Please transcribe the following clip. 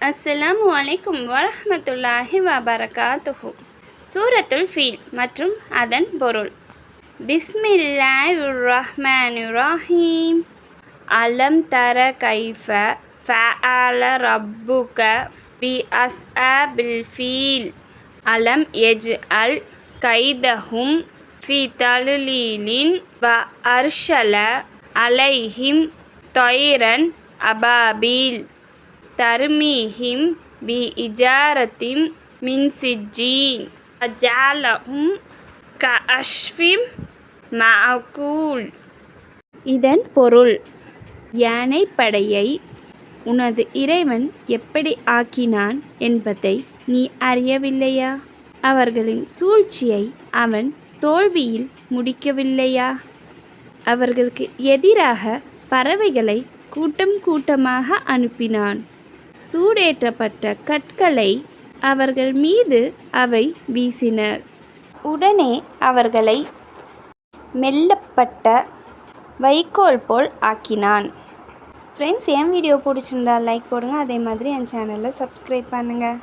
அஸ்ஸலாமு அலைக்கும் வரஹ்மத்துல்லாஹி வபரகாத்துஹு. சூரத்துல் ஃபீல் மற்றும் அதன் பொருள். பிஸ்மில்லாஹிர் ரஹ்மானிர் ரஹீம். அலம் தர கைஃப ஃபஅல ரப்புக பி அஸ்ஹாபில் ஃபீல். அலம் யஜ்அல் கைதஹும் ஃபி தல்லீலின் வ அர்ஷல அலைஹிம் தொய்ரன் அபாபீல் தர்மீஹிம் பி இஜாரத்திம் மின் சிஜ்ஜீன் ஃபஜஅலஹும் கஅஸ்ஃபிம் மஅகூல். இதன் பொருள்: யானைப்படையை உனது இறைவன் எப்படி ஆக்கினான் என்பதை நீ அறியவில்லையா? அவர்களின் சூழ்ச்சியை அவன் தோல்வியில் முடிக்கவில்லையா? அவர்களுக்கு எதிராக பறவைகளை கூட்டம் கூட்டமாக அனுப்பினான். சூடேற்றப்பட்ட கற்களை அவர்கள் மீது அவை வீசினர். உடனே அவர்களை மெல்லப்பட்ட வைக்கோல் போல் ஆக்கினான். ஃப்ரெண்ட்ஸ், என் வீடியோ பிடிச்சிருந்தா லைக் போடுங்க. அதே மாதிரி என் சேனலை சப்ஸ்கிரைப் பண்ணுங்கள்.